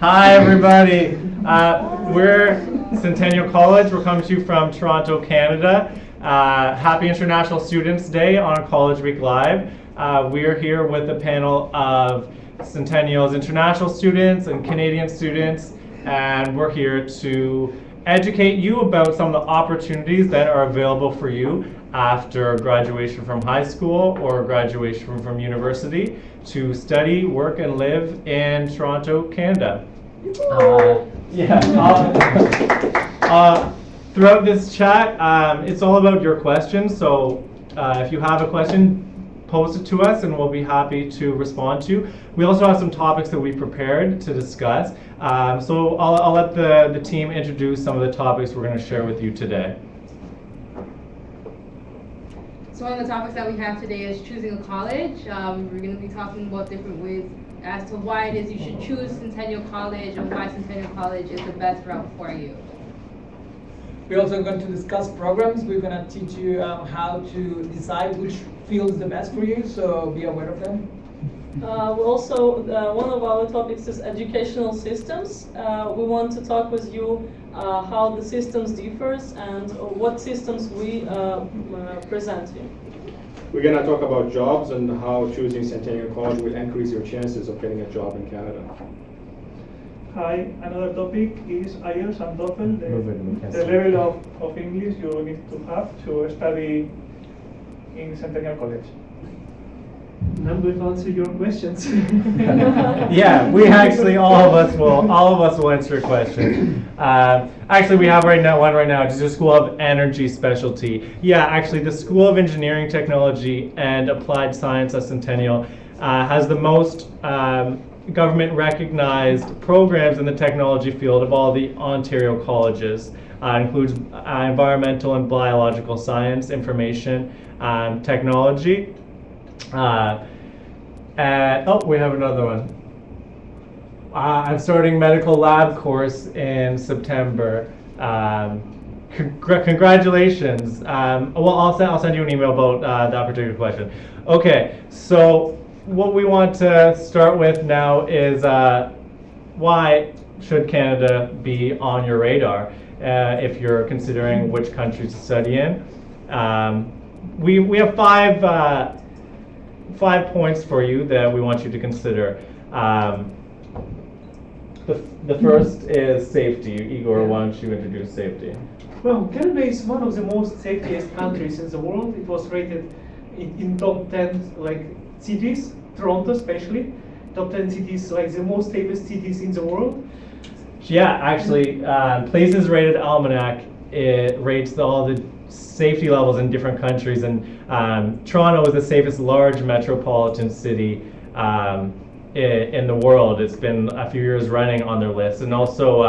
Hi, everybody. We're Centennial College. We're coming to you from Toronto, Canada. Happy International Students Day on College Week Live. We're here with a panel of Centennial's international students and Canadian students, and we're here to educate you about some of the opportunities that are available for you after graduation from high school or graduation from university to study, work, and live in Toronto, Canada. Throughout this chat, it's all about your questions, so if you have a question, post it to us and we'll be happy to respond to. We also have some topics that we prepared to discuss, so I'll let the team introduce some of the topics we're going to share with you today. So one of the topics that we have today is choosing a college. We're going to be talking about different ways as to why it is you should choose Centennial College and why Centennial College is the best route for you. We're also going to discuss programs. We're going to teach you how to decide which field is the best for you, so be aware of them. One of our topics is educational systems. We want to talk with you how the systems differs and what systems we present you. We're going to talk about jobs and how choosing Centennial College will increase your chances of getting a job in Canada. Hi, another topic is IELTS and TOEFL, the level of English you need to have to study in Centennial College. And I'm going to answer your questions. Yeah, we actually all of us will answer your question. Actually, we have one right now. It's the School of Energy Specialty. Yeah, actually, the School of Engineering, Technology, and Applied Science at Centennial has the most government-recognized programs in the technology field of all the Ontario colleges. Includes environmental and biological science, information, technology. We have another one. I'm starting medical lab course in September. Congratulations. I'll send you an email about that particular question. Okay, so what we want to start with now is why should Canada be on your radar if you're considering which country to study in. We have five points for you that we want you to consider. The first is safety. Igor, why don't you introduce safety? Well, Canada is one of the most safest countries in the world. It was rated in top 10 cities, Toronto especially, top 10 cities, the most safest cities in the world. Yeah, actually, Places Rated Almanac, it rates all the safety levels in different countries, and Toronto is the safest large metropolitan city in the world. It's been a few years running on their list, and also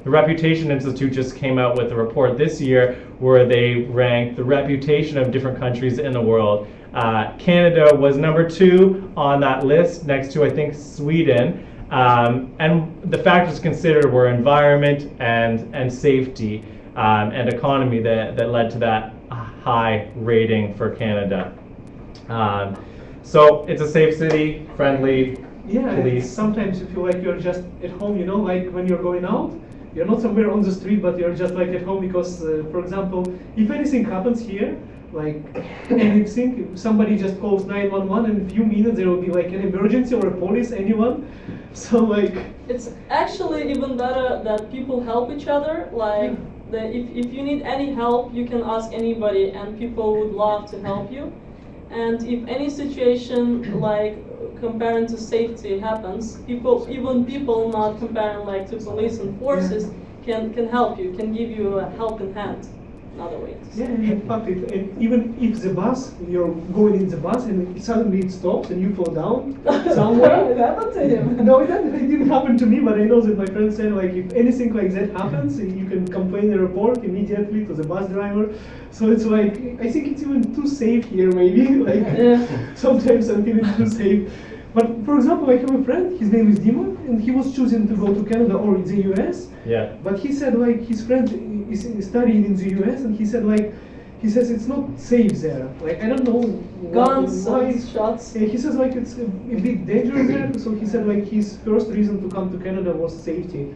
the Reputation Institute just came out with a report this year where they ranked the reputation of different countries in the world. Canada was number 2 on that list, next to I think Sweden, and the factors considered were environment and safety. And economy that led to that high rating for Canada. So it's a safe city, friendly, police. Sometimes you feel like you're just at home, like when you're going out, you're not somewhere on the street, but you're just at home because, for example, if anything happens here, anything, if somebody just calls 911 and in a few minutes there will be an emergency or a police, anyone. So it's actually even better that people help each other. If you need any help, you can ask anybody and people would love to help you. And if any situation comparing to safety happens, even people not comparing to police and forces can help you, can give you a helping hand. Another way to say. Yeah, in fact, even if the bus, you're going in the bus and suddenly it stops and you fall down somewhere. It happened to him. No, it didn't happen to me, but I know that my friend said if anything like that happens, you can complain and report immediately to the bus driver. So it's I think it's even too safe here maybe. Sometimes I'm feeling too safe. But for example, I have a friend, his name is Dima, and he was choosing to go to Canada or the US. Yeah. But he said his friend is studying in the US, and he said he says it's not safe there. Like I don't know Guns why. and shots. He says like it's a bit dangerous there. So he said like his first reason to come to Canada was safety.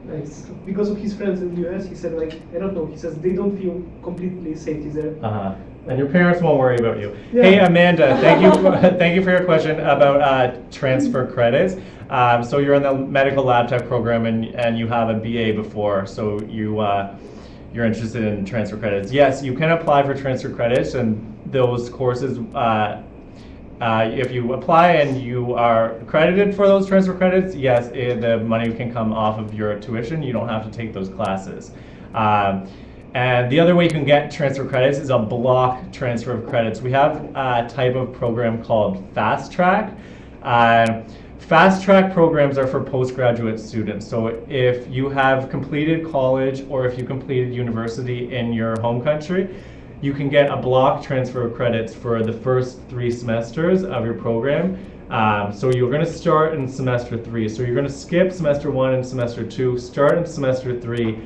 Like because of his friends in the US, he said like I don't know. He says they don't feel completely safety there. And your parents won't worry about you. Yeah. Hey Amanda, thank you for your question about transfer credits. So you're in the medical lab tech program and you have a BA before, so you're interested in transfer credits. Yes, you can apply for transfer credits, and those courses, if you apply and you are accredited for those transfer credits, yes, the money can come off of your tuition. You don't have to take those classes. And the other way you can get transfer credits is a block transfer of credits. We have a type of program called Fast Track. Fast Track programs are for postgraduate students. So if you have completed college or if you completed university in your home country, you can get a block transfer of credits for the first 3 semesters of your program. So you're going to start in semester 3. So you're going to skip semester 1 and semester 2, start in semester 3.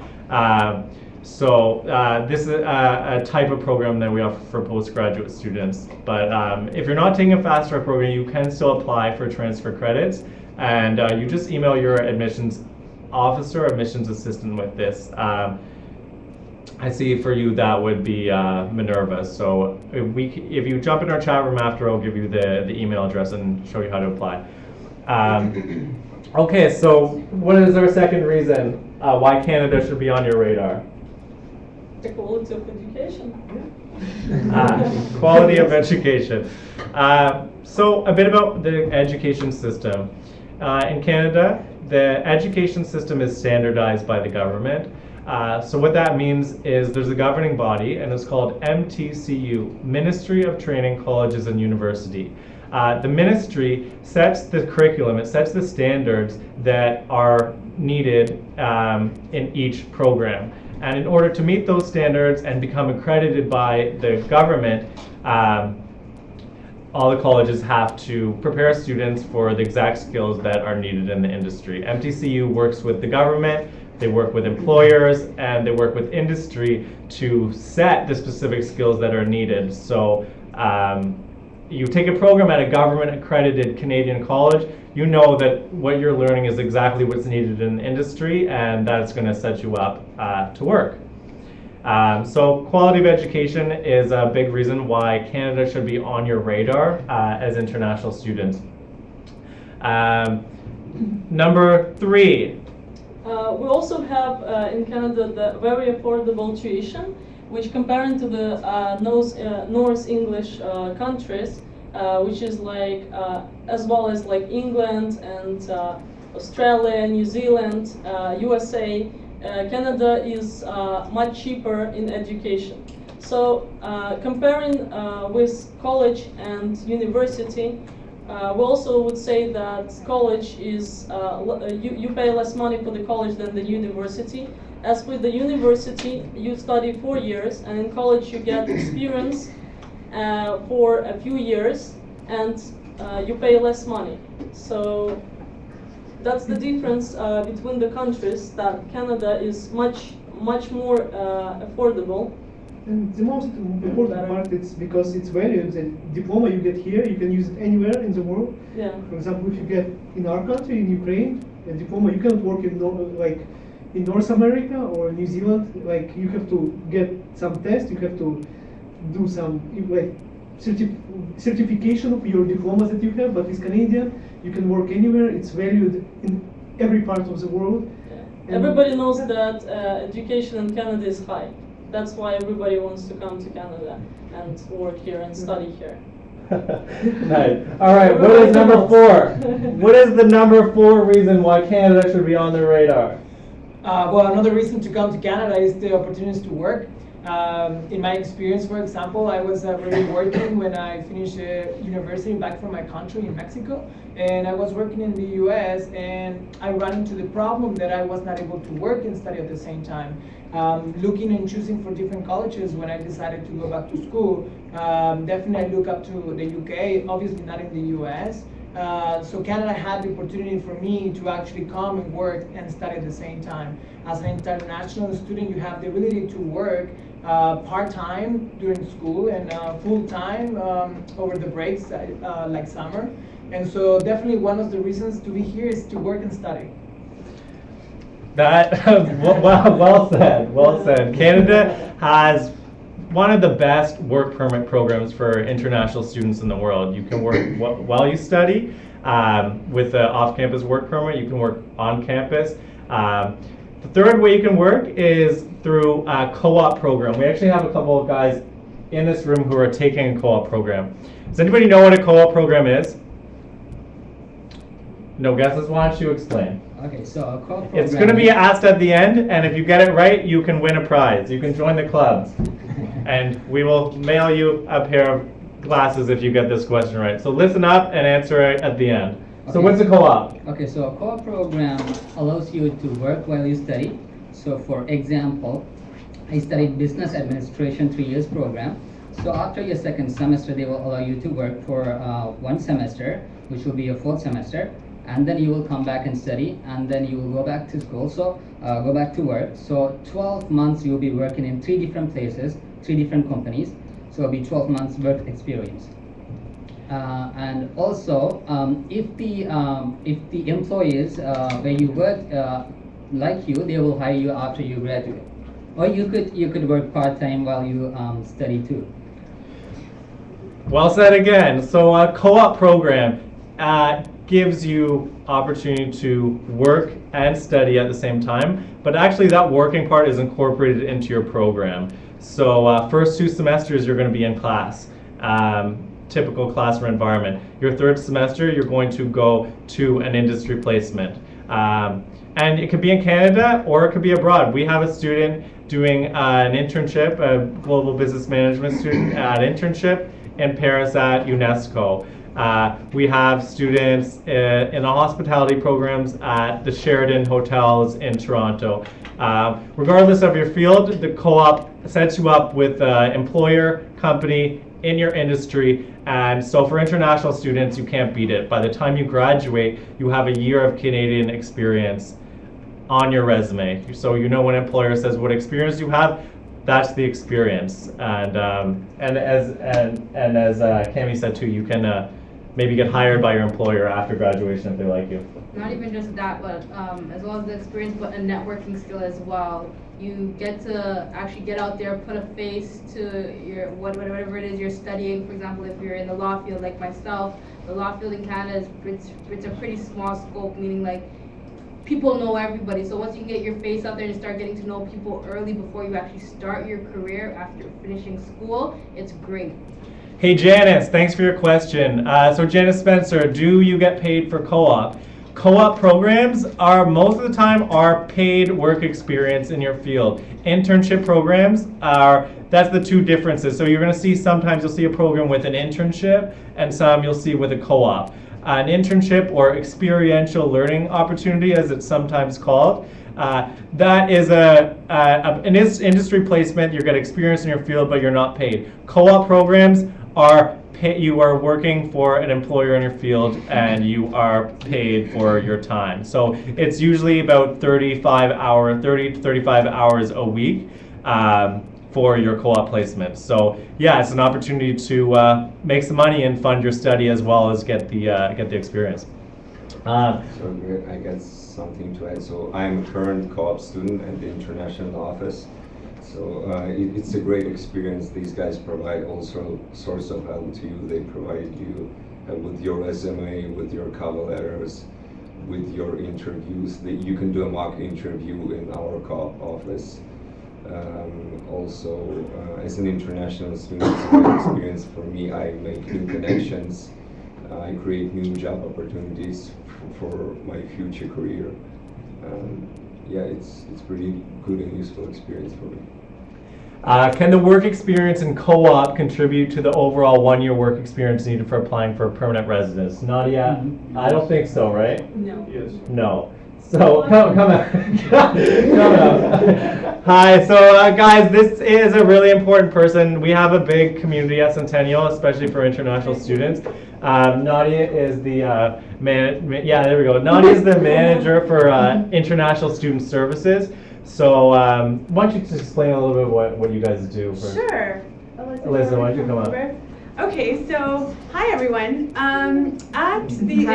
This is a type of program that we offer for postgraduate students. But if you're not taking a fast track program, you can still apply for transfer credits. And you just email your admissions officer, admissions assistant with this. I see for you that would be Minerva. So if you jump in our chat room after, I'll give you the email address and show you how to apply. Okay, so what is our second reason why Canada should be on your radar? The quality of education. Quality of education. So a bit about the education system. In Canada, the education system is standardized by the government. So what that means is there's a governing body, and it's called MTCU, Ministry of Training, Colleges and University. The ministry sets the curriculum, it sets the standards that are needed in each program. And in order to meet those standards and become accredited by the government, all the colleges have to prepare students for the exact skills that are needed in the industry. MTCU works with the government, they work with employers, and they work with industry to set the specific skills that are needed. So you take a program at a government accredited Canadian college, you know that what you're learning is exactly what's needed in the industry, and that's going to set you up to work. So quality of education is a big reason why Canada should be on your radar as international students. Number 3. We also have in Canada the very affordable tuition, which comparing to the North English countries, which is like as well as like England and Australia, New Zealand, USA, Canada is much cheaper in education. So comparing with college and university, we also would say that college is, you pay less money for the college than the university. As with the university, you study 4 years, and in college you get experience for a few years, and you pay less money. So that's the difference between the countries, that Canada is much more affordable. And the most important part is because it's valued. The diploma you get here, you can use it anywhere in the world. Yeah. For example, if you get in our country, in Ukraine, a diploma, you can't work in in North America or New Zealand. Like you have to get some test, you have to do some certification of your diplomas that you have. But with Canadian, you can work anywhere. It's valued in every part of the world. Yeah. Everybody knows that education in Canada is high. That's why everybody wants to come to Canada and work here and study here. Nice. All right, what is number 4? What is the number 4 reason why Canada should be on the radar? Well, another reason to come to Canada is the opportunities to work. In my experience, for example, I was already working when I finished university back from my country in Mexico, and I was working in the US, and I ran into the problem that I was not able to work and study at the same time. Looking and choosing for different colleges when I decided to go back to school, definitely I look up to the UK, obviously not in the US. So Canada had the opportunity for me to actually come and work and study at the same time. As an international student, you have the ability to work part-time during school and full-time over the breaks like summer. And so definitely one of the reasons to be here is to work and study. That well said. Well said. Canada has one of the best work permit programs for international students in the world. You can work while you study with an off-campus work permit. You can work on campus. The third way you can work is through a co-op program. We actually have a couple of guys in this room who are taking a co-op program. Does anybody know what a co-op program is? No guesses? Why don't you explain? Okay, so a co-op program. It's going to be asked at the end, and if you get it right, you can win a prize. You can join the clubs. And we will mail you a pair of glasses if you get this question right. So listen up and answer it at the end. So Okay. what's a co-op? Okay, so a co-op program allows you to work while you study. So for example, I studied business administration 3 years program. So after your second semester, they will allow you to work for 1 semester, which will be your 4th semester. And then you will come back and study, and then you will go back to school, so go back to work. So 12 months you'll be working in 3 different places, 3 different companies. So it'll be 12 months work experience. And also, if the employees where you work like you, they will hire you after you graduate. Or you could work part-time while you study too. Well said again. So a co-op program gives you opportunity to work and study at the same time, but actually that working part is incorporated into your program. So first 2 semesters you're going to be in class, typical classroom environment. Your 3rd semester you're going to go to an industry placement. And it could be in Canada or it could be abroad. We have a student doing an internship, a global business management student at internship in Paris at UNESCO. We have students in the hospitality programs at the Sheraton hotels in Toronto. Regardless of your field, the co-op sets you up with an employer, company, in your industry, and so for international students, you can't beat it. By the time you graduate, you have a year of Canadian experience on your resume. So you know when an employer says what experience you have, that's the experience. And as Cami said too, you can maybe get hired by your employer after graduation if they like you. Not even just that, but as well as the experience, but a networking skill as well. You get to actually get out there, put a face to your whatever it is you're studying. For example, if you're in the law field like myself, the law field in Canada it's a pretty small scope, meaning like people know everybody. So once you get your face out there and start getting to know people early before you actually start your career after finishing school, it's great. Hey Janice, thanks for your question. So Janice Spencer, do you get paid for co-op? Co-op programs are most of the time are paid work experience in your field. Internship programs that's the 2 differences. So you're going to see sometimes you'll see a program with an internship and some you'll see with a co-op. An internship or experiential learning opportunity, as it's sometimes called, that is an industry placement. You get experience in your field, but you're not paid. Co-op programs you are working for an employer in your field and you are paid for your time. So it's usually about 30 to 35 hours a week for your co-op placement. So yeah, it's an opportunity to make some money and fund your study as well as get the experience. So I guess something to add. So I'm a current co-op student at the international office. So it's a great experience. These guys provide also sorts of help to you. They provide you with your resume, with your cover letters, with your interviews. You can do a mock interview in our co-op office. Also, as an international student, it's a great experience for me. I make new connections. I create new job opportunities for my future career. Yeah, it's pretty good and useful experience for me. Can the work experience in co-op contribute to the overall 1-year work experience needed for applying for permanent residence? Nadia, I don't think so, right? No. Yes. No. So come up. Hi. So guys, this is a really important person. We have a big community at Centennial, especially for international students. Nadia is the Nadia is the manager for international student services. So why don't you just explain a little bit what you guys do? For Sure. Alyssa, why don't you come up? Okay, so hi everyone. At the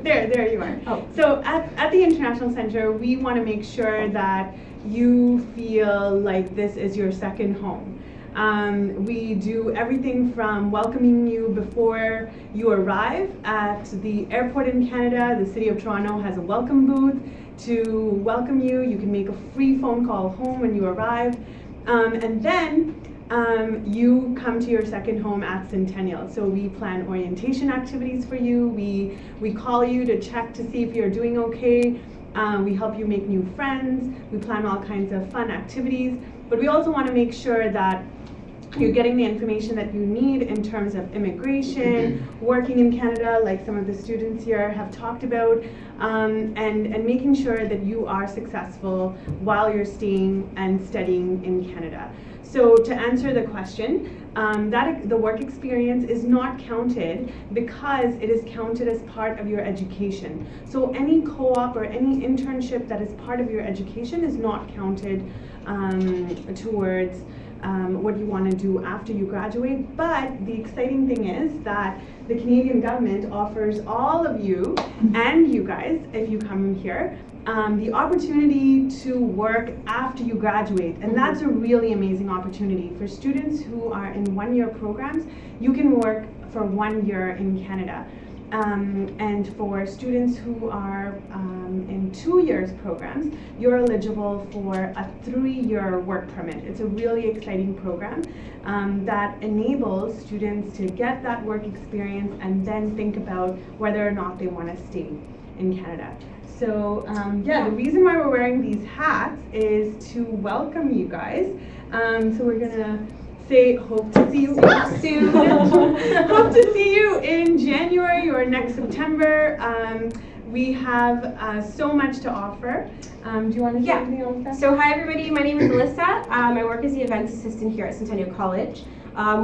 there you are. Oh. So at the International Center, we want to make sure that you feel like this is your second home. We do everything from welcoming you before you arrive at the airport in Canada. The City of Toronto has a welcome booth to welcome you. You can make a free phone call home when you arrive. And then you come to your second home at Centennial. So we plan orientation activities for you. We call you to check to see if you're doing okay. We help you make new friends. We plan all kinds of fun activities. But we also want to make sure that you're getting the information that you need in terms of immigration, working in Canada, like some of the students here have talked about, and making sure that you are successful while you're staying and studying in Canada. So to answer the question, the work experience is not counted because it is counted as part of your education. So any co-op or any internship that is part of your education is not counted towards what you want to do after you graduate. But the exciting thing is that the Canadian government offers all of you and you guys, if you come here, the opportunity to work after you graduate. And that's a really amazing opportunity. For students who are in one-year programs, you can work for 1 year in Canada. And for students who are in 2 years programs, you're eligible for a 3-year work permit. It's a really exciting program that enables students to get that work experience and then think about whether or not they want to stay in Canada. So yeah, the reason why we're wearing these hats is to welcome you guys. So we're gonna say hope to see you soon. Hope to see you in January or next September. We have so much to offer. Do you want to say anything else, Beth? So hi everybody, my name is Alyssa. I work as the events assistant here at Centennial College.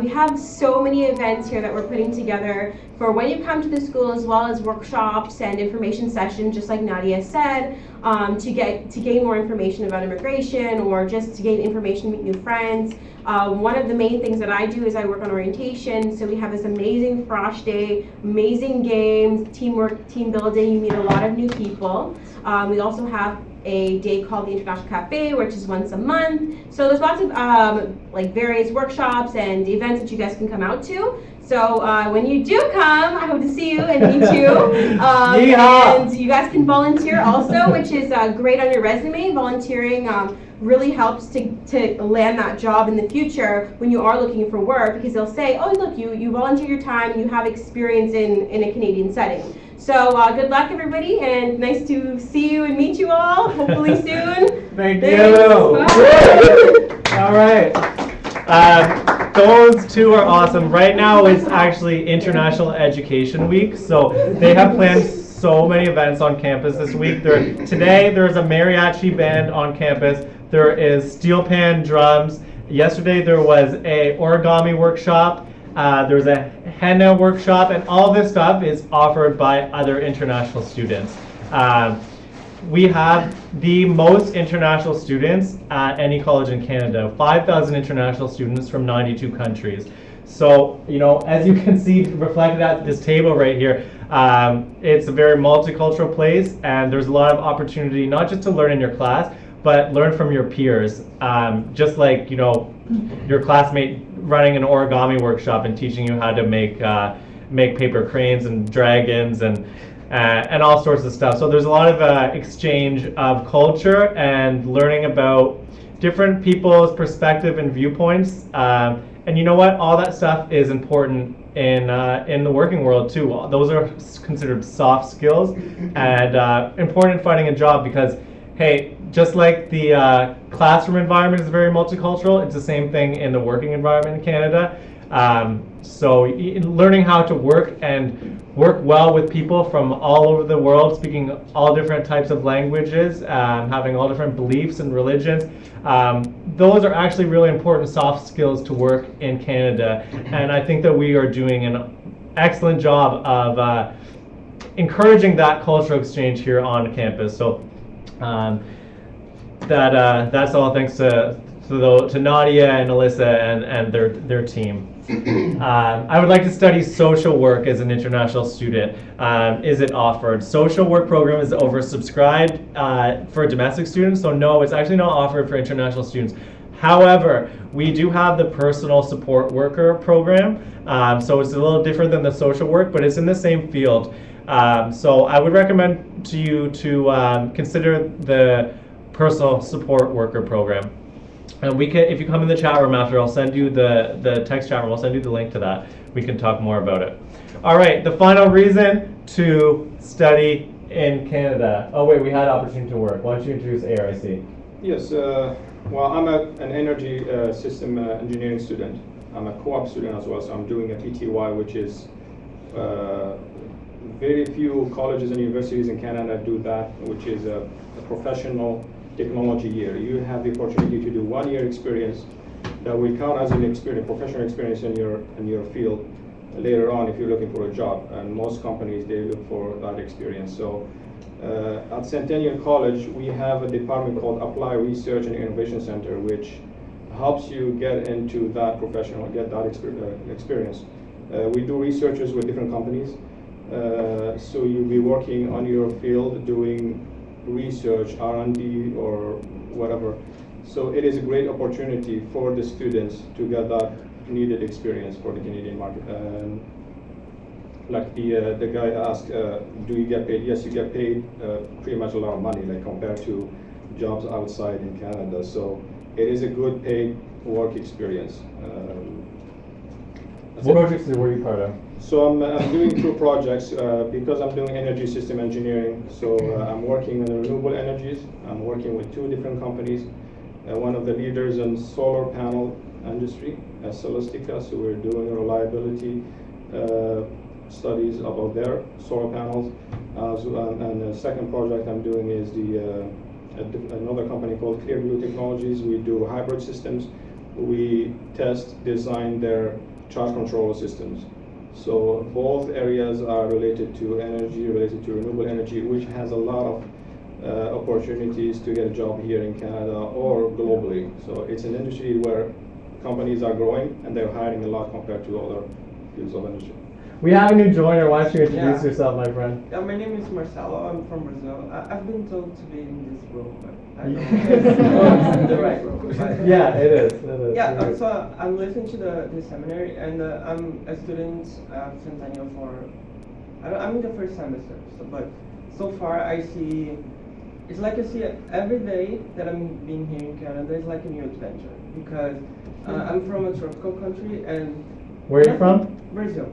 We have so many events here that we're putting together for when you come to the school, as well as workshops and information sessions, just like Nadia said, to gain more information about immigration or just to gain information, meet new friends. One of the main things that I do is I work on orientation. So we have this amazing frosh day, amazing games, teamwork, team building. You meet a lot of new people. We also have a day called the International Cafe, which is once a month. So there's lots of like various workshops and events that you guys can come out to. So when you do come, I hope to see you and meet you. And you guys can volunteer also, which is great on your resume. Volunteering really helps to land that job in the future when you are looking for work, because they'll say, oh look, you volunteer your time, you have experience in a Canadian setting. So good luck everybody, and nice to see you and meet you all, hopefully soon. Thank you. All right. Those two are awesome. Right now it's actually International Education Week, so they have planned so many events on campus this week. Today there's a mariachi band on campus. There is steel pan drums. Yesterday there was a origami workshop. There's a henna workshop, and all this stuff is offered by other international students. We have the most international students at any college in Canada, 5,000 international students from 92 countries. So, you know, as you can see reflected at this table right here, it's a very multicultural place, and there's a lot of opportunity not just to learn in your class, but learn from your peers. Just like, you know, your classmate running an origami workshop and teaching you how to make paper cranes and dragons and all sorts of stuff. So there's a lot of exchange of culture and learning about different people's perspective and viewpoints. And you know what? All that stuff is important in the working world too. Those are considered soft skills and important in finding a job, because hey, just like the classroom environment is very multicultural, it's the same thing in the working environment in Canada. So learning how to work well with people from all over the world, speaking all different types of languages, having all different beliefs and religions, those are actually really important soft skills to work in Canada. And I think that we are doing an excellent job of that's all thanks to Nadia and Alyssa and their team. I would like to study social work as an international student. Is it offered? Social work program is oversubscribed for domestic students, so no, it's actually not offered for international students. However, we do have the personal support worker program, so it's a little different than the social work, but it's in the same field. So I would recommend to you to consider the personal support worker program. And we can, if you come in the chat room after, I'll send you the text chat room, I'll send you the link to that. We can talk more about it. All right, the final reason to study in Canada. Oh wait, we had opportunity to work. Why don't you introduce ARIC? Yes, well, I'm an energy system engineering student. I'm a co-op student as well, so I'm doing a PTY, which is very few colleges and universities in Canada do that, which is a professional technology year. You have the opportunity to do 1 year experience that will count as an experience, professional experience in your field later on if you're looking for a job. And most companies, they look for that experience. So at Centennial College, we have a department called Apply Research and Innovation Center, which helps you get into that professional, get that experience. We do researches with different companies. So you'll be working on your field doing research, R&D, or whatever. So it is a great opportunity for the students to get that needed experience for the Canadian market. Like the guy asked, do you get paid? Yes, you get paid pretty much a lot of money, like compared to jobs outside in Canada. So it is a good paid work experience. What projects were you part of? So I'm doing 2 projects because I'm doing energy system engineering. So I'm working on renewable energies. I'm working with 2 different companies. One of the leaders in solar panel industry, Celestica. So we're doing reliability studies about their solar panels. And the second project I'm doing is another company called Clearview Technologies. We do hybrid systems. We test, design their charge control systems. So both areas are related to energy, related to renewable energy, which has a lot of opportunities to get a job here in Canada or globally. So it's an industry where companies are growing and they're hiring a lot compared to other fields of industry. We have a new joiner. Why don't you introduce yourself, my friend? Yeah, my name is Marcelo. I'm from Brazil. I've been told to be in this room, but I don't know if it's the right room. Yeah, it is. Yeah, so I'm listening to the seminary, and I'm a student at Centennial I'm in the first semester. But so far I see, it's like I see every day that I'm being here in Canada is like a new adventure, because I'm from a tropical country, and where are you from? Brazil.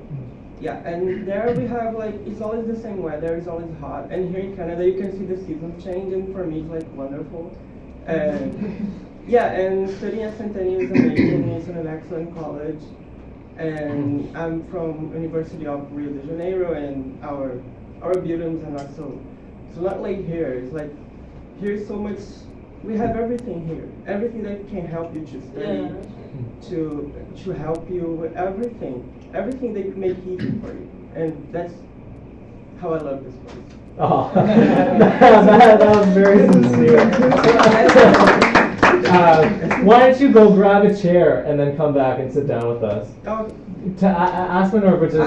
Yeah, and there we have like, it's always the same weather, it's always hot. And here in Canada, you can see the seasons change, and for me, it's like wonderful. And yeah, and studying at Centennial is amazing. It's an excellent college. And I'm from University of Rio de Janeiro, and our buildings are not so not like here. It's like, here's so much, we have everything here. Everything that can help you to study, to help you with everything. Everything they make easy for you, and that's how I love this place. Oh, that was very sincere. Why don't you go grab a chair and then come back and sit down with us? Ask Minerva to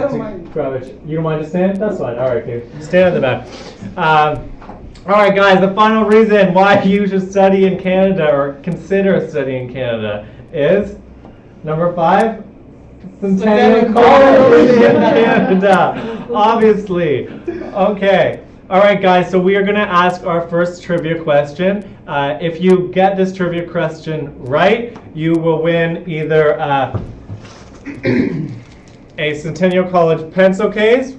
grab a chair. You don't mind to stand? That's fine. All right, okay. Stand at the back. All right, guys, the final reason why you should study in Canada or consider studying in Canada is number 5. Centennial College in Canada, obviously. Okay. All right, guys, so we are going to ask our first trivia question. If you get this trivia question right, you will win either a Centennial College pencil case,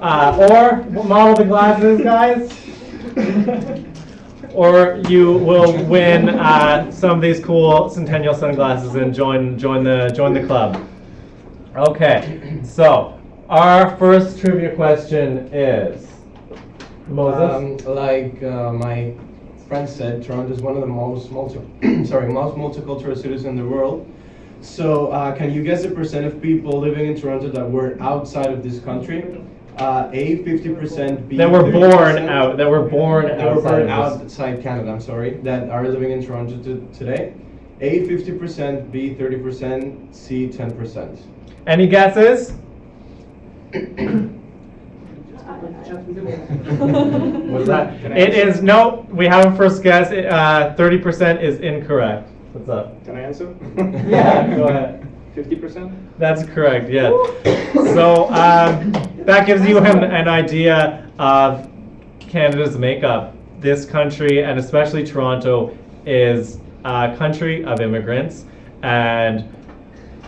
or model the glasses, guys. Or you will win some of these cool Centennial sunglasses and join the club. Okay, so our first trivia question is Moses. My friend said, Toronto is one of the most multicultural cities in the world. So can you guess the percent of people living in Toronto that were outside of this country? A 50%, B That were 30%. born out. That were born That were outside born of this. outside Canada, I'm sorry, that are living in Toronto today. A 50%, B 30%, C 10%. Any guesses? What's that? It is no. We have a first guess. 30% is incorrect. What's up? Can I answer? Yeah, go ahead. 50%? That's correct. Yeah. So that gives you an idea of Canada's makeup. This country, and especially Toronto, is a country of immigrants, and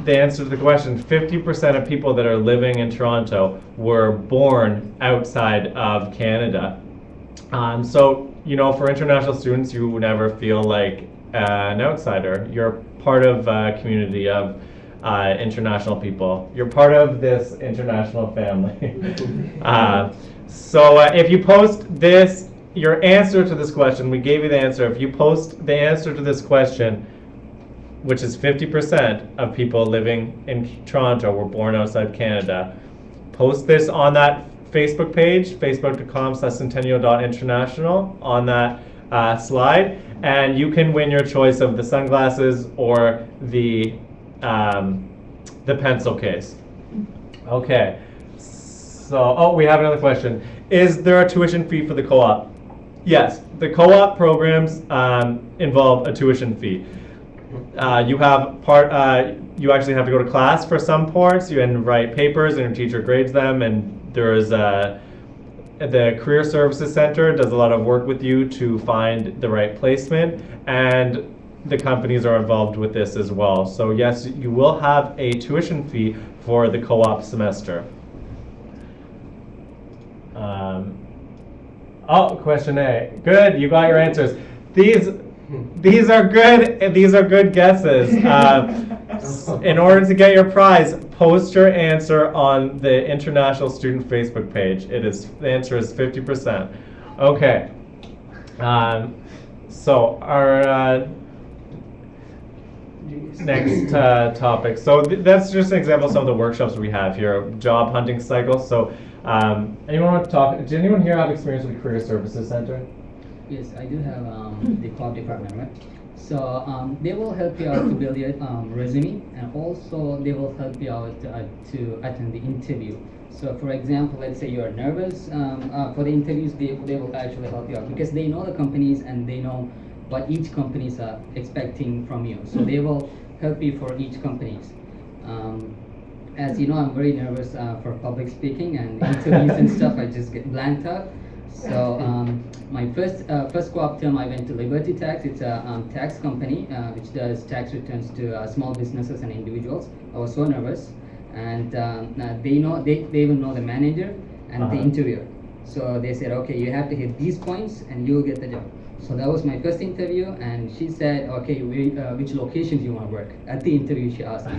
the answer to the question, 50% of people that are living in Toronto were born outside of Canada. So, you know, for international students, you would never feel like an outsider. You're part of a community of international people. You're part of this international family. So if you post this, your answer to this question, we gave you the answer. If you post the answer to this question, which is 50% of people living in Toronto were born outside Canada, post this on that Facebook page, facebook.com/centennial.international, on that slide, and you can win your choice of the sunglasses or the pencil case. Okay, so, we have another question. Is there a tuition fee for the co-op? Yes, the co-op programs involve a tuition fee. You actually have to go to class for some parts, you can write papers and your teacher grades them, and there's the Career Services Center does a lot of work with you to find the right placement, and the companies are involved with this as well. So yes, you will have a tuition fee for the co-op semester. Question A. Good, you got your answers. These are good. These are good guesses. In order to get your prize, post your answer on the International Student Facebook page. The answer is 50%. Okay. So our next topic. So that's just an example of some of the workshops we have here. Job hunting cycle. So anyone want to talk? Did anyone here have experience with the Career Services Center? Yes, I do have the co-op department, right? So they will help you out to build your resume, and also they will help you out to attend the interview. So for example, let's say you're nervous for the interviews, they will actually help you out because they know the companies and they know what each companies are expecting from you. So they will help you for each companies. As you know, I'm very nervous for public speaking and interviews and stuff. I just get blanked out. So my first co-op term, I went to Liberty Tax. It's a tax company which does tax returns to small businesses and individuals. I was so nervous, and they even know the manager and the interviewer. So they said, okay, you have to hit these points and you'll get the job. So that was my first interview, and she said, okay, which locations you want to work? At the interview, she asked me.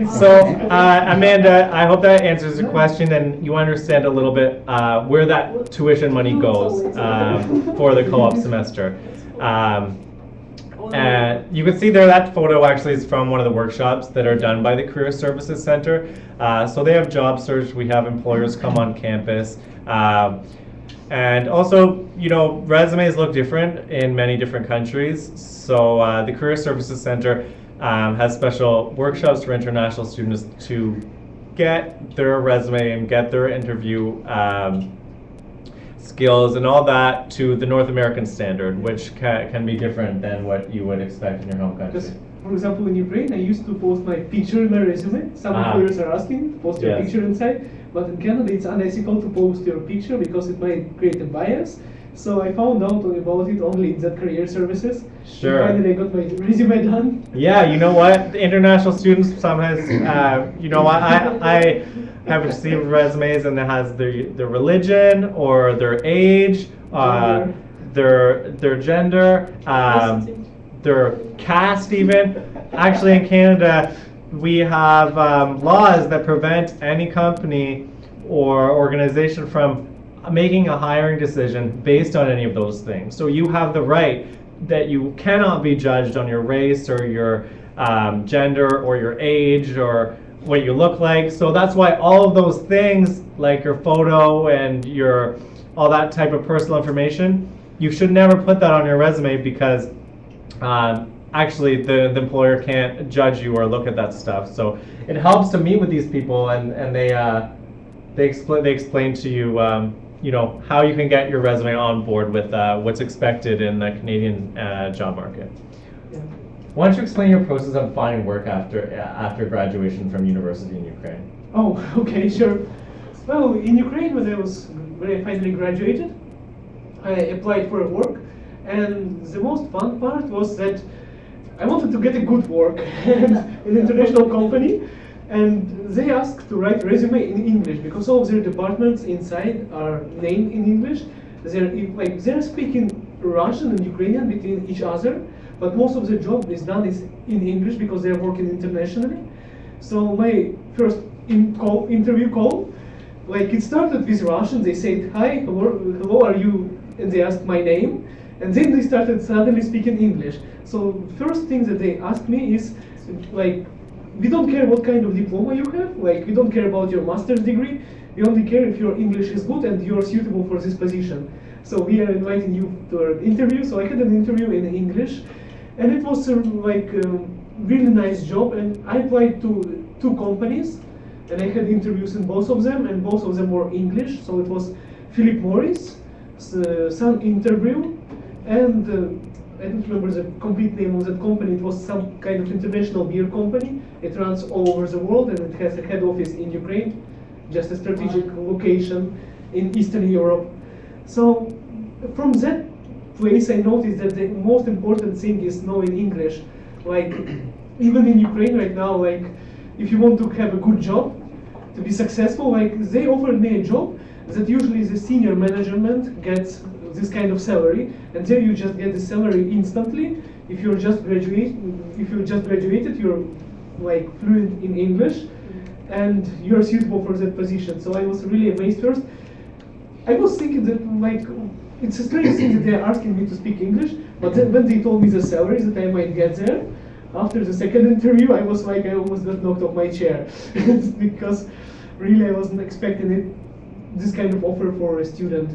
So, Amanda, I hope that answers the question, and you understand a little bit where that tuition money goes for the co-op semester. And you can see there that photo actually is from one of the workshops that are done by the Career Services Center. So they have job search, we have employers come on campus. And also, you know, resumes look different in many different countries. So the Career Services Center has special workshops for international students to get their resume and get their interview skills and all that to the North American standard, which can be different than what you would expect in your home country. Just, for example, in Ukraine, I used to post my picture in my resume. Some employers are asking to post your picture inside, but in Canada it's unethical to post your picture because it might create a bias. So I found out about it only in that Career Services. Sure. And finally I got my resume done. Yeah, you know what? The international students sometimes, you know, I have received resumes and it has their religion or their age, their gender, their caste even. Actually in Canada, we have laws that prevent any company or organization from making a hiring decision based on any of those things. So you have the right that you cannot be judged on your race or your gender or your age or what you look like. So that's why all of those things, like your photo and your all that type of personal information, you should never put that on your resume, because actually the employer can't judge you or look at that stuff. So it helps to meet with these people, and they explain to you you know, how you can get your resume on board with what's expected in the Canadian job market. Yeah. Why don't you explain your process of finding work after graduation from university in Ukraine? Oh, okay, sure. Well, in Ukraine, when I finally graduated, I applied for work, and the most fun part was that I wanted to get a good work in an international company, and they asked to write resume in English because all of their departments inside are named in English. They're speaking Russian and Ukrainian between each other, but most of the job is done in English because they're working internationally. So my first interview call, like, it started with Russian. They said, "Hi, hello, are you?" And they asked my name, and then they started suddenly speaking English. So first thing that they asked me is, like, we don't care what kind of diploma you have. Like, we don't care about your master's degree. We only care if your English is good and you're suitable for this position. So we are inviting you to an interview. So I had an interview in English, and it was really nice job. And I applied to 2 companies, and I had interviews in both of them, and both of them were English. So it was Philip Morris, Sun Interview, and I don't remember the complete name of that company. It was some kind of international beer company. It runs all over the world, and it has a head office in Ukraine, just a strategic location in Eastern Europe. So from that place, I noticed that the most important thing is knowing English. Like, even in Ukraine right now, like, if you want to have a good job, to be successful, like, they offered me a job that usually the senior management gets this kind of salary, and there you just get the salary instantly. If you just graduated, you're like fluent in English, and you're suitable for that position. So I was really amazed first. I was thinking that, like, it's a strange thing that they're asking me to speak English, but then when they told me the salary that I might get there, after the second interview, I was like, I almost got knocked off my chair because really I wasn't expecting this kind of offer for a student.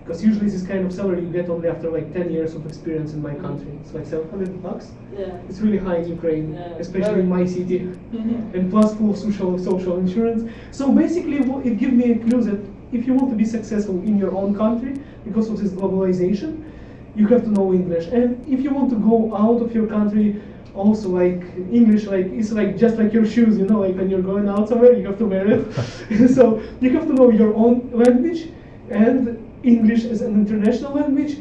Because usually this kind of salary you get only after like 10 years of experience in my country. It's like $700. Yeah. It's really high in Ukraine, Yeah. especially in my city, and plus full social insurance. So basically, it gave me a clue that if you want to be successful in your own country, because of this globalization, you have to know English. And if you want to go out of your country, also, like, English, like, it's like just like your shoes, you know, like when you're going out somewhere, you have to wear it. So you have to know your own language, and English is an international language.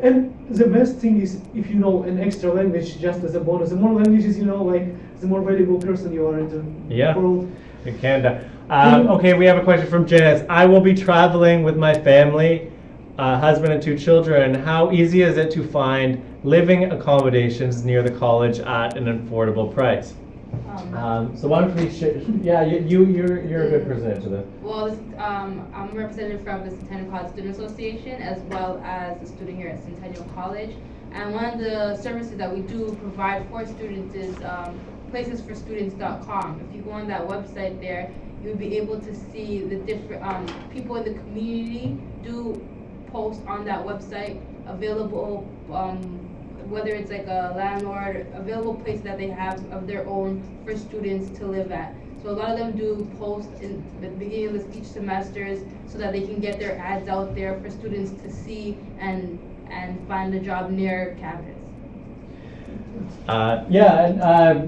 And the best thing is if you know an extra language just as a bonus. The more languages you know, like, the more valuable person you are in the world. In Canada. Okay, we have a question from Janice. I will be traveling with my family, husband and 2 children. How easy is it to find living accommodations near the college at an affordable price? So why don't we you're a good person to answer that. Well, I'm a representative from the Centennial College Student Association, as well as a student here at Centennial College. And one of the services that we do provide for students is placesforstudents.com. If you go on that website there, you'll be able to see the different people in the community do post on that website available, whether it's like a landlord, available place that they have of their own for students to live at. So a lot of them do post in the beginning of each semesters so that they can get their ads out there for students to see and find a job near campus.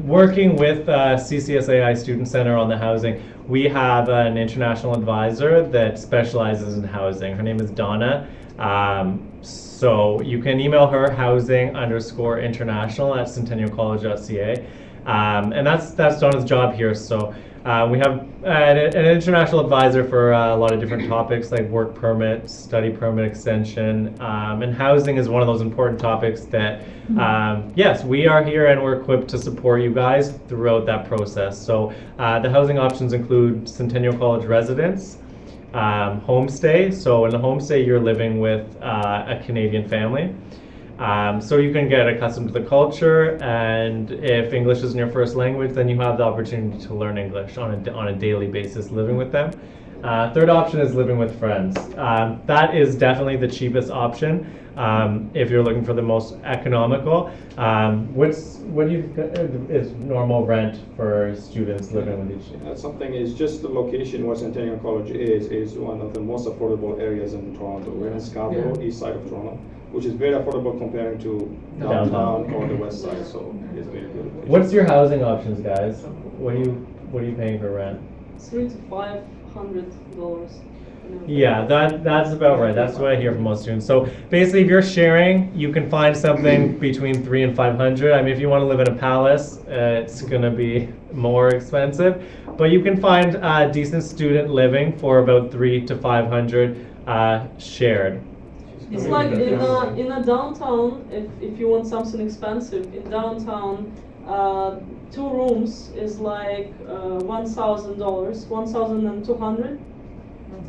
Working with CCSAI Student Center on the housing, we have an international advisor that specializes in housing. Her name is Donna. So you can email her housing_international@centennialcollege.ca. And that's Donna's job here. So we have an international advisor for a lot of different topics like work permit, study permit extension, and housing is one of those important topics that, yes, we are here and we're equipped to support you guys throughout that process. So the housing options include Centennial College residence, homestay. So in a homestay, you're living with a Canadian family. So you can get accustomed to the culture, and if English isn't your first language, then you have the opportunity to learn English on a daily basis living with them. Third option is living with friends. That is definitely the cheapest option if you're looking for the most economical. What do you is normal rent for students living with each other? Something is just the location where Centennial College is one of the most affordable areas in Toronto. We're in Scarborough, east side of Toronto, which is very affordable comparing to downtown or the west side. So it's very good. What's your housing options, guys? What are you paying for rent? $300 to $500. Yeah, that's about right. That's what I hear from most students. So basically, if you're sharing, you can find something between $300 and $500. I mean, if you want to live in a palace, it's gonna be more expensive, but you can find decent student living for about $300 to $500 shared. It's like in a downtown, if you want something expensive, in downtown, 2 rooms is like $1,000, $1,200.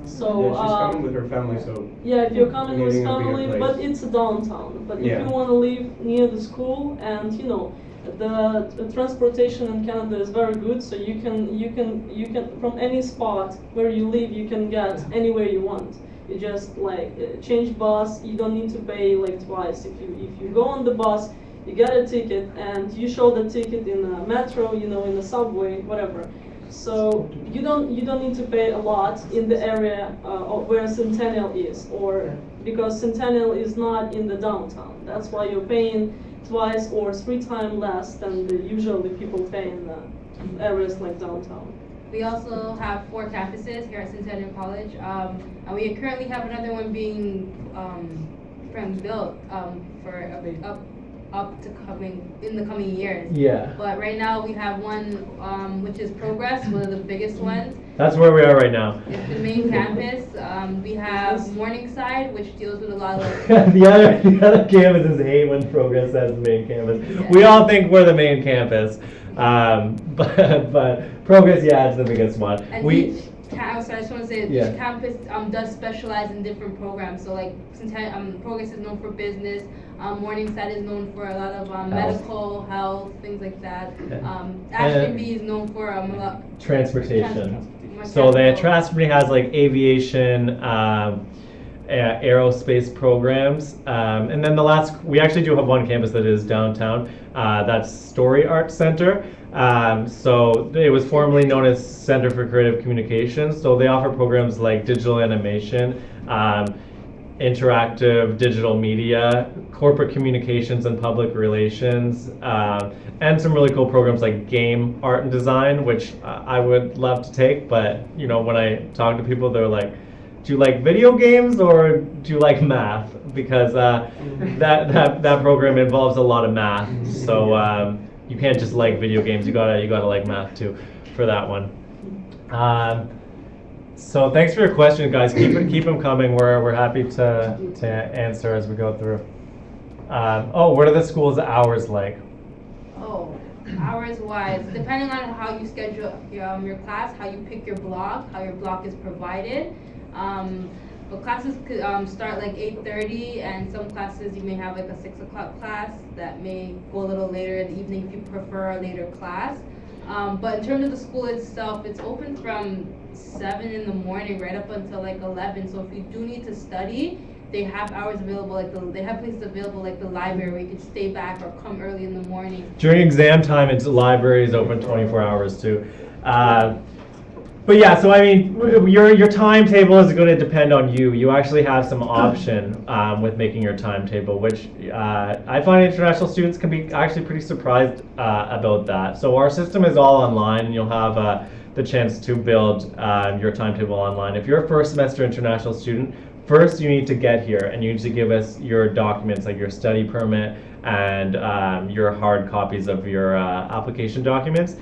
So yeah, she's coming with her family, so yeah, if you're coming with needing a bigger family, place. but it's a downtown. But if you want to live near the school, and you know, the transportation in Canada is very good, so you can from any spot where you live, you can get anywhere you want. You just like change bus. You don't need to pay like twice. If you go on the bus, you get a ticket, and you show the ticket in the metro, you know, in the subway, whatever. So you don't need to pay a lot in the area where Centennial is, or because Centennial is not in the downtown. That's why you're paying twice or 3 times less than usually people pay in the areas like downtown. We also have 4 campuses here at Centennial College, and we currently have another one being built for up to in the coming years. Yeah. But right now we have one which is Progress, one of the biggest ones. That's where we are right now. It's the main campus. We have Morningside, which deals with a lot of the other campuses hate when Progress has the main campus. Yeah. We all think we're the main campus, but Progress, yeah, it's the biggest one. And I just want to say each campus does specialize in different programs. So like Progress is known for business. Morningside is known for a lot of medical, health, things like that. Ashton B is known for transportation. So the Transportation has like aviation, aerospace programs, and then we actually do have one campus that is downtown. That's Story Arts Center. So it was formerly known as Center for Creative Communications. So they offer programs like digital animation, interactive digital media, corporate communications and public relations, and some really cool programs like game art and design, which I would love to take. But you know, when I talk to people, they're like, "Do you like video games or do you like math?" Because that program involves a lot of math. So you can't just like video games. You gotta like math too for that one. So thanks for your question, guys. Keep them coming. We're happy to answer as we go through. What are the school's hours like? Hours wise, depending on how you schedule your class, how you pick your block, how your block is provided. But classes could start like 8:30, and some classes you may have like a 6 o'clock class that may go a little later in the evening if you prefer a later class. But in terms of the school itself, it's open from 7 in the morning right up until like 11. So if you do need to study, they have hours available, they have places available like the library where you can stay back or come early in the morning. During exam time, the library is open 24 hours too. But yeah, so I mean, your timetable is going to depend on you. You actually have some option with making your timetable, which I find international students can be actually pretty surprised about that. So our system is all online, and you'll have the chance to build your timetable online. If you're a first semester international student, first you need to get here, and you need to give us your documents, like your study permit and your hard copies of your application documents.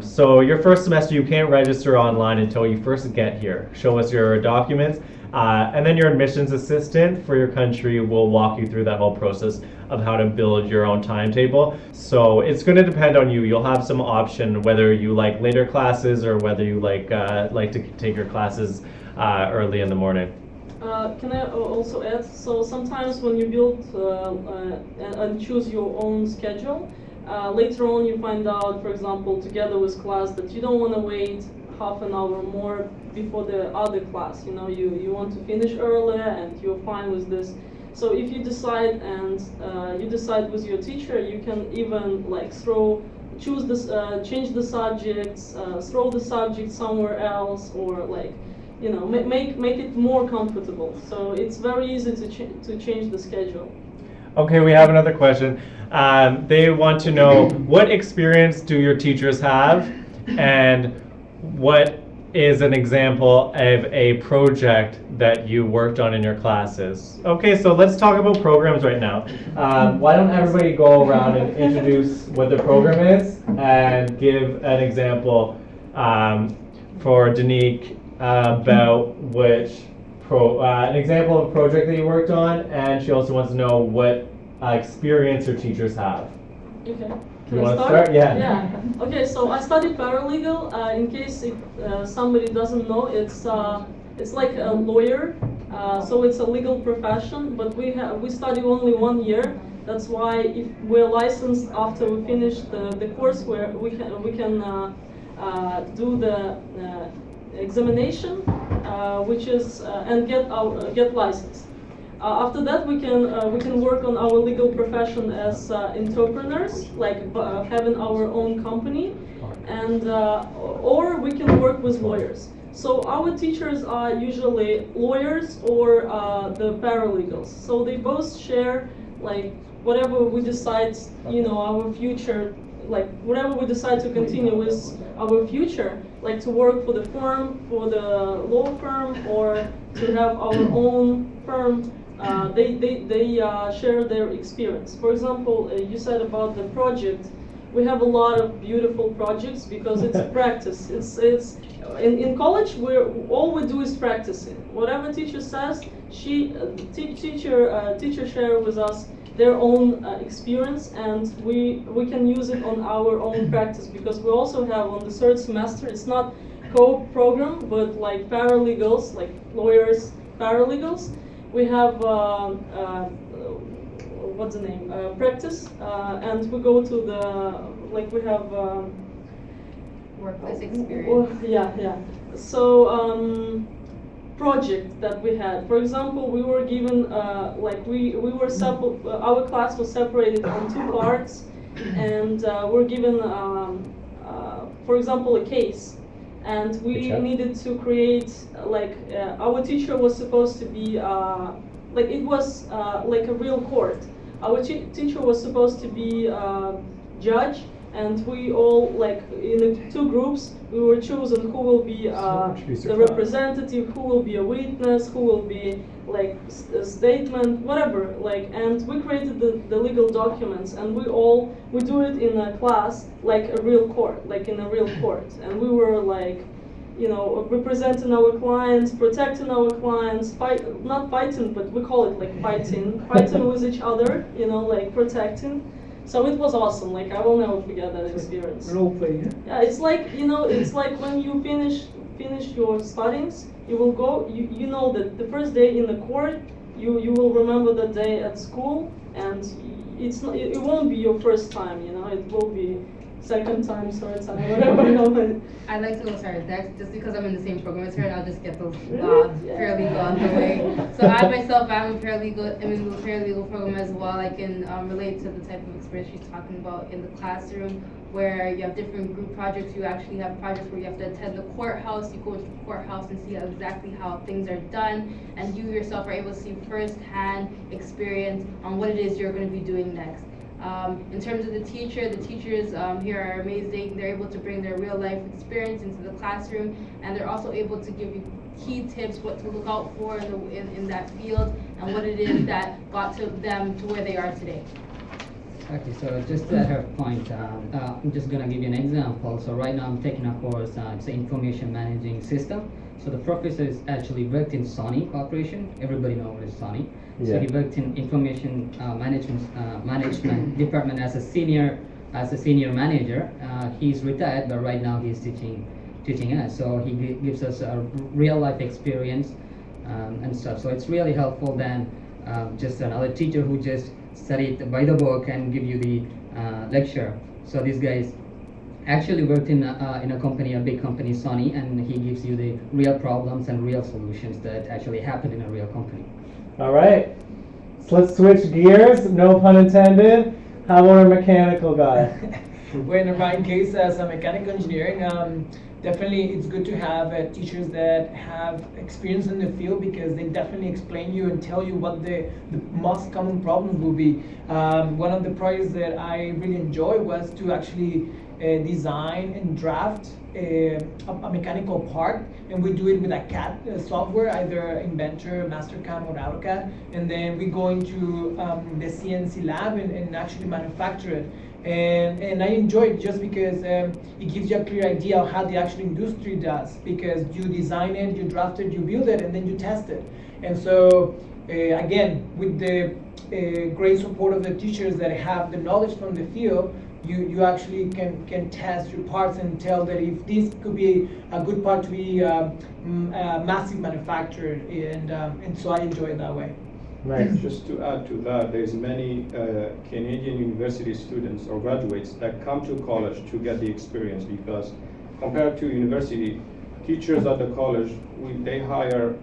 So your first semester, you can't register online until you first get here. Show us your documents, and then your admissions assistant for your country will walk you through that whole process of how to build your own timetable. So it's going to depend on you. You'll have some option whether you like later classes or whether you like to take your classes early in the morning. Can I also add? So sometimes when you build and choose your own schedule, later on you find out, for example, together with class, that you don't want to wait half an hour more before the other class. You know, you want to finish earlier, and you're fine with this. So if you decide and you decide with your teacher, you can even like choose this, change the subjects, throw the subject somewhere else, or like, you know, make it more comfortable. So it's very easy to change the schedule. Okay, we have another question. They want to know, what experience do your teachers have, and what is an example of a project that you worked on in your classes? Okay, so let's talk about programs right now. Why don't everybody go around and introduce what the program is and give an example for Danique about which an example of a project that you worked on, and she also wants to know what experience your teachers have. Okay. You want to start? Yeah. Yeah. Okay, so I studied paralegal. In case somebody doesn't know, it's like a lawyer. So it's a legal profession, but we study only 1 year. That's why if we're licensed after we finish the course, where we can do the examination, which is and get licensed. After that, we can work on our legal profession as entrepreneurs, like having our own company, and or we can work with lawyers. So our teachers are usually lawyers or the paralegals. So they both share like whatever we decide, you know, our future, like whatever we decide to continue with our future, like to work for the firm, for the law firm, or to have our own firm. They share their experience. For example, you said about the project. We have a lot of beautiful projects because it's practice. It's in college all we do is practicing. Whatever teacher says, teacher share with us their own experience, and we can use it on our own practice, because we also have on the third semester, it's not co-program, but like paralegals, like lawyers, paralegals. We have what's the name? Practice, and we go to the we have workplace experience. Yeah. So project that we had. For example, we were given we were our class was separated on 2 parts, and we're given for example a case. And we needed to create, our teacher was supposed to be, it was like a real court. Our teacher was supposed to be judge, and we all, in the 2 groups, we were chosen who will be the representative, who will be a witness, who will be a statement, whatever. And we created the legal documents, and we do it in a class like a real court, in a real court. And we were representing our clients, protecting our clients, not fighting, but we call it fighting with each other, protecting. So it was awesome. I will never forget that experience. Role play, yeah? Yeah, it's like when you finish your studies, you will go. You know that the first day in the court, you will remember the day at school, and it won't be your first time. It will be second time, third time, whatever. I'd like to go start next, just because I'm in the same program as her, and I'll just get those paralegal on the way. So I myself, I'm in the paralegal program as well. I can relate to the type of experience she's talking about in the classroom, where you have different group projects. You actually have projects where you have to attend the courthouse. You go to the courthouse and see exactly how things are done, and you yourself are able to see first-hand experience on what it is you're going to be doing next. In terms of the teachers here are amazing. They're able to bring their real life experience into the classroom, and they're also able to give you key tips, what to look out for in that field, and what it is that got to them to where they are today. Okay, so just at her point, I'm just going to give you an example. So right now I'm taking a course, it's an information managing system. So the professor is actually worked in Sony Corporation. Everybody knows what is Sony. Yeah. So he worked in information management department as a senior manager. He's retired, but right now he's teaching us. So he gives us a real life experience and stuff. So it's really helpful than just another teacher who just studied by the book and give you the lecture. So these guys actually worked in a company, a big company, Sony, and he gives you the real problems and real solutions that actually happen in a real company. All right, so let's switch gears, no pun intended. How about our mechanical guy? Well, in my case, as a mechanical engineering, definitely it's good to have teachers that have experience in the field, because they definitely explain you and tell you what the most common problems will be. One of the projects that I really enjoyed was to actually design and draft a mechanical part, and we do it with a CAD software, either Inventor, Mastercam, or AutoCAD, and then we go into the CNC lab and actually manufacture it. And I enjoy it just because it gives you a clear idea of how the actual industry does, because you design it, you draft it, you build it, and then you test it. And so again, with the great support of the teachers that have the knowledge from the field, you actually can test your parts and tell that if this could be a good part to be massive manufactured, and so I enjoy it that way. Nice. Just to add to that, there's many Canadian university students or graduates that come to college to get the experience, because compared to university, teachers at the college, they hire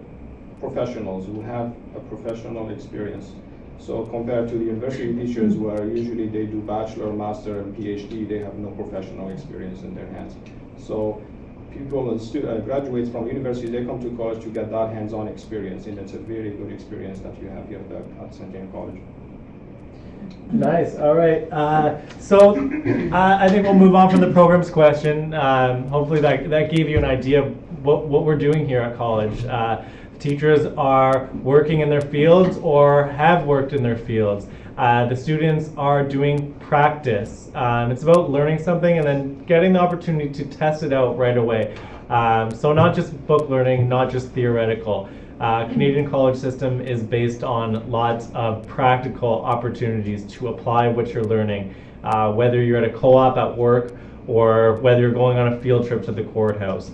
professionals who have a professional experience. So compared to the university teachers, where usually they do bachelor, master, and PhD, they have no professional experience in their hands. So people and graduates from university, they come to college to get that hands-on experience, and it's a very good experience that you have here at Centennial College. Nice. All right. So I think we'll move on from the programs question. Hopefully that gave you an idea of what we're doing here at college. Teachers are working in their fields or have worked in their fields. The students are doing practice. It's about learning something and then getting the opportunity to test it out right away. So not just book learning, not just theoretical. Canadian college system is based on lots of practical opportunities to apply what you're learning, whether you're at a co-op at work or whether you're going on a field trip to the courthouse.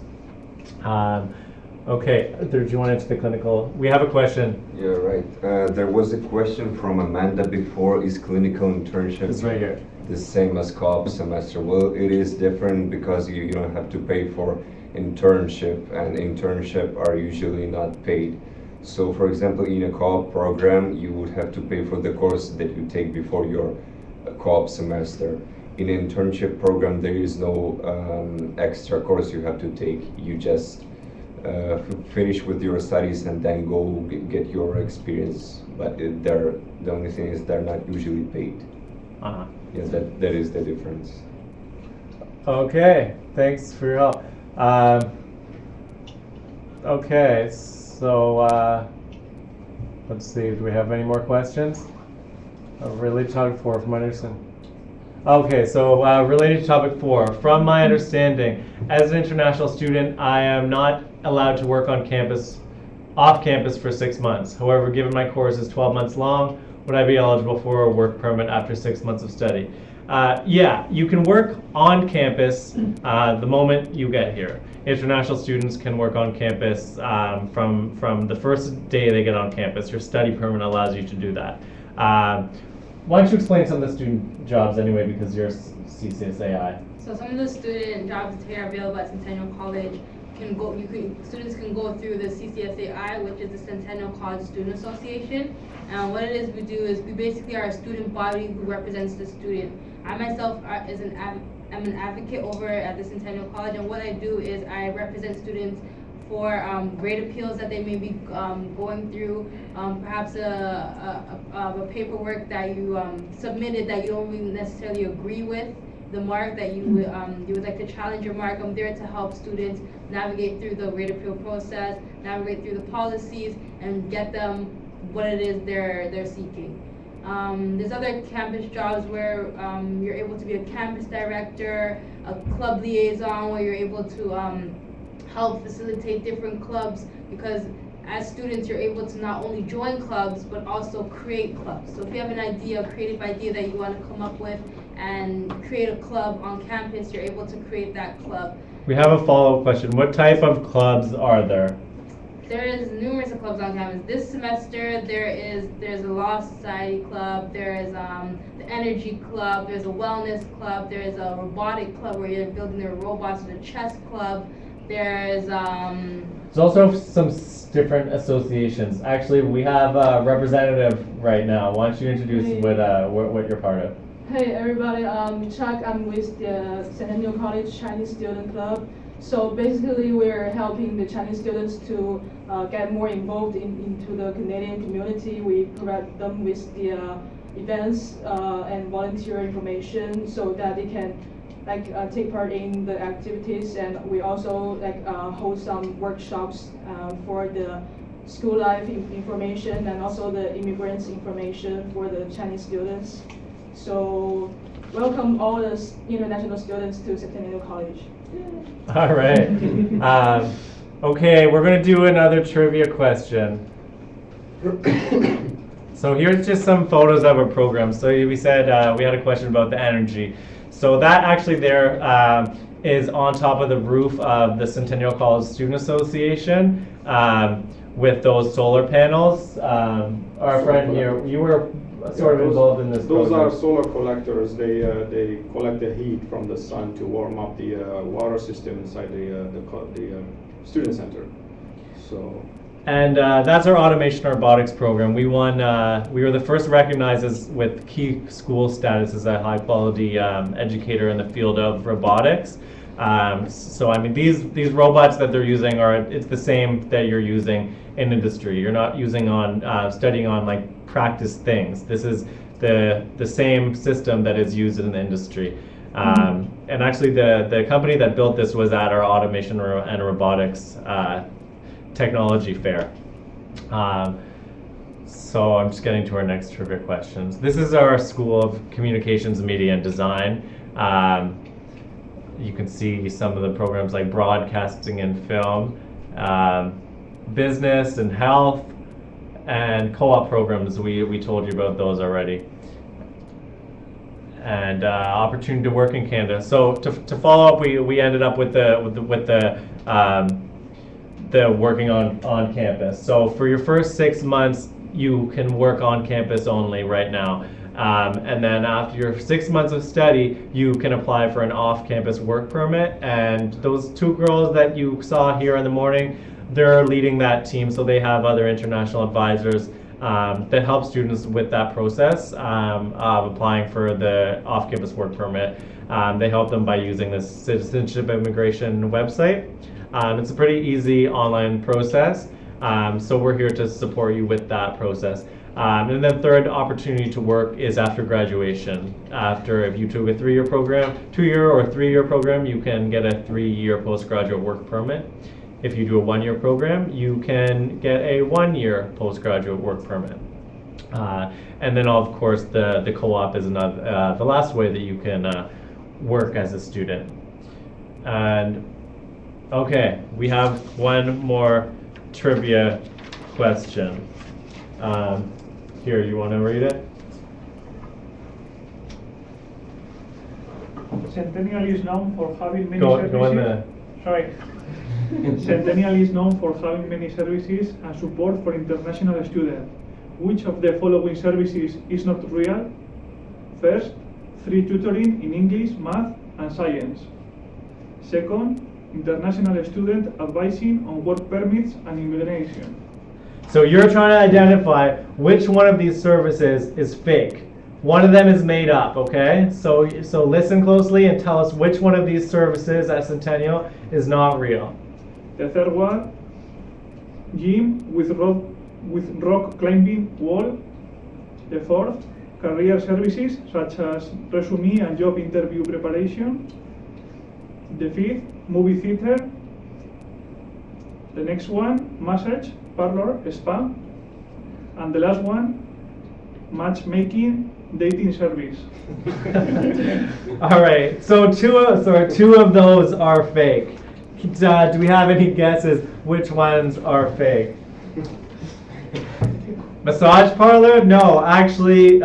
Okay, do you want to answer the clinical? We have a question. Yeah, right. There was a question from Amanda before. Is clinical internship It's right here. the same as co-op semester? Well, it is different because you don't have to pay for internship, and internship are usually not paid. So for example, in a co-op program, you would have to pay for the course that you take before your co-op semester. In an internship program, there is no extra course you have to take. You just finish with your studies and then go get your experience. But the only thing is they're not usually paid. Uh-huh. Yeah, that is the difference. Okay, thanks for your help. Okay, so let's see, do we have any more questions? Related to topic 4 from Anderson. Okay, so related to topic 4, from my understanding, as an international student, I am not allowed to work on campus, off campus for 6 months. However, given my course is 12 months long, would I be eligible for a work permit after 6 months of study? Yeah, you can work on campus the moment you get here. International students can work on campus from the first day they get on campus. Your study permit allows you to do that. Why don't you explain some of the student jobs anyway, because you're CCSAI. So some of the student jobs here available at Centennial College students can go through the CCSAI, which is the Centennial College Student Association. And what it is we do is we basically are a student body who represents the student. I myself am an advocate over at the Centennial College, and what I do is I represent students for grade appeals that they may be going through, perhaps a paperwork that you submitted that you don't really necessarily agree with the mark, that you would like to challenge your mark. I'm there to help students navigate through the grade appeal process, navigate through the policies, and get them what it is they're seeking. There's other campus jobs where you're able to be a campus director, a club liaison, where you're able to help facilitate different clubs, because as students you're able to not only join clubs but also create clubs. So if you have an idea, a creative idea that you want to come up with and create a club on campus, you're able to create that club. We have a follow-up question. What type of clubs are there? there is numerous clubs on campus. This semester there's a Law Society club, there is the Energy Club, there's a Wellness Club, there's a Robotic Club where you're building their robots, there's a Chess Club, there's also some different associations. Actually, we have a representative right now. Why don't you introduce what you're part of? Hey everybody, Chuck. I'm with the Centennial College Chinese Student Club. So basically, we're helping the Chinese students to get more involved into the Canadian community. We provide them with the events and volunteer information so that they can take part in the activities. And we also hold some workshops for the school life information and also the immigrants information for the Chinese students. So welcome all the international students to Centennial College. All right. Okay, we're going to do another trivia question. So here's just some photos of our program. So we said we had a question about the energy. So that actually there is on top of the roof of the Centennial College Student Association with those solar panels. Our friend here, you were sort of involved in this Those program. are solar collectors. They collect the heat from the sun to warm up the water system inside the student center. So. And that's our automation robotics program. We won. We were the first recognized as with key school status as a high quality educator in the field of robotics. So I mean, these robots that they're using it's the same that you're using in industry. You're not using studying on like practice things. This is the same system that is used in the industry. And actually, the company that built this was at our automation and robotics technology fair. So I'm just getting to our next trivia questions. This is our School of Communications, Media, and Design. You can see some of the programs like broadcasting and film, business and health, and co-op programs. We told you about those already. And opportunity to work in Canada. So to follow up, we ended up with the working on campus. So for your first 6 months, you can work on campus only right now. And then after your 6 months of study, you can apply for an off-campus work permit. And those two girls that you saw here in the morning, they're leading that team. So they have other international advisors that help students with that process of applying for the off-campus work permit. They help them by using this citizenship immigration website. It's a pretty easy online process, so we're here to support you with that process. And then third opportunity to work is after graduation. If you took a 3-year program, 2-year or 3-year program, you can get a 3-year postgraduate work permit. If you do a 1-year program, you can get a 1-year postgraduate work permit. And then of course the co-op is another, the last way that you can work as a student. And okay, we have one more trivia question. Here, you want to read it? Centennial is known for having many Go services. in there. Sorry. Centennial is known for having many services and support for international students. Which of the following services is not real? First, free tutoring in English, math, and science. Second, international student advising on work permits and immigration. So you're trying to identify which one of these services is fake. One of them is made up, okay? So listen closely and tell us which one of these services at Centennial is not real. The third one, gym with rock climbing wall. The fourth, career services such as resume and job interview preparation. The fifth, movie theater. The next one, massage, parlor, spa. And the last one, matchmaking, dating service. All right, so two of those are fake. Do we have any guesses which ones are fake? Massage parlor? No, actually,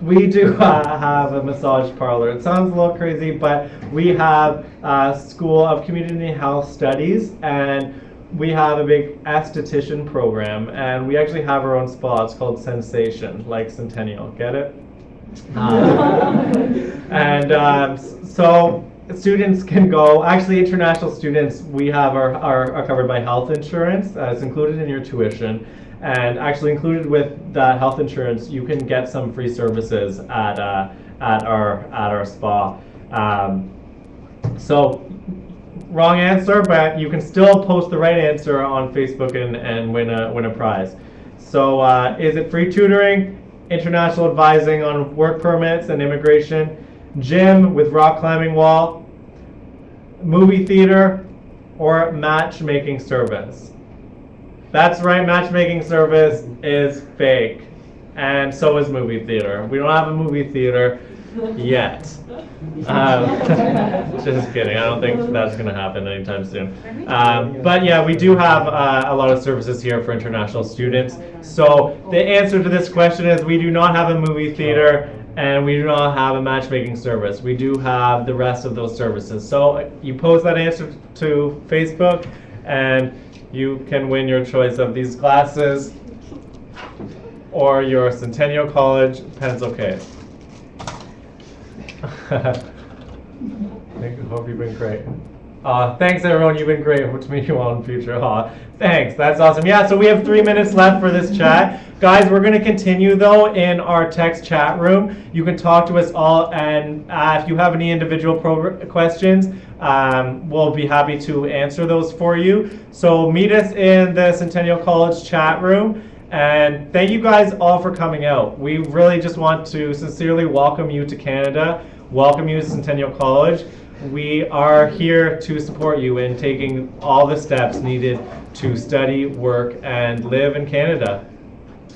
we do have a massage parlor. It sounds a little crazy, but we have School of Community Health Studies, and we have a big esthetician program, and we actually have our own spa. It's called Sensation, like Centennial. Get it? So students can go. Actually, international students, we have are covered by health insurance. It's included in your tuition, and actually included with that health insurance, you can get some free services at our spa. So wrong answer, but you can still post the right answer on Facebook and win a prize. So is it free tutoring, international advising on work permits and immigration, gym with rock climbing wall, movie theater, or matchmaking service? That's right, matchmaking service is fake, and so is movie theater. We don't have a movie theater yet. Just kidding, I don't think that's going to happen anytime soon. But yeah, we do have a lot of services here for international students. So the answer to this question is we do not have a movie theater and we do not have a matchmaking service. We do have the rest of those services. So you post that answer to Facebook and you can win your choice of these classes or your Centennial College pencil case. I hope you've been great. Thanks everyone, you've been great. Hope to meet you all in the future. Thanks, that's awesome. Yeah, so we have 3 minutes left for this chat. Guys, we're going to continue though in our text chat room. You can talk to us all, and if you have any individual questions, we'll be happy to answer those for you. So meet us in the Centennial College chat room. And thank you guys all for coming out. We really just want to sincerely welcome you to Canada, welcome you to Centennial College. We are here to support you in taking all the steps needed to study, work, and live in Canada.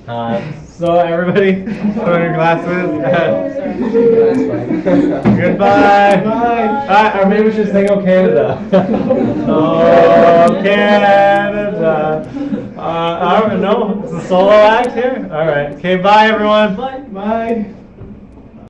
So everybody, put on your glasses. Goodbye. Bye. Or maybe we should sing "Oh Canada." Oh Canada. I don't know. It's a solo act here. All right. Okay. Bye, everyone. Bye. Bye.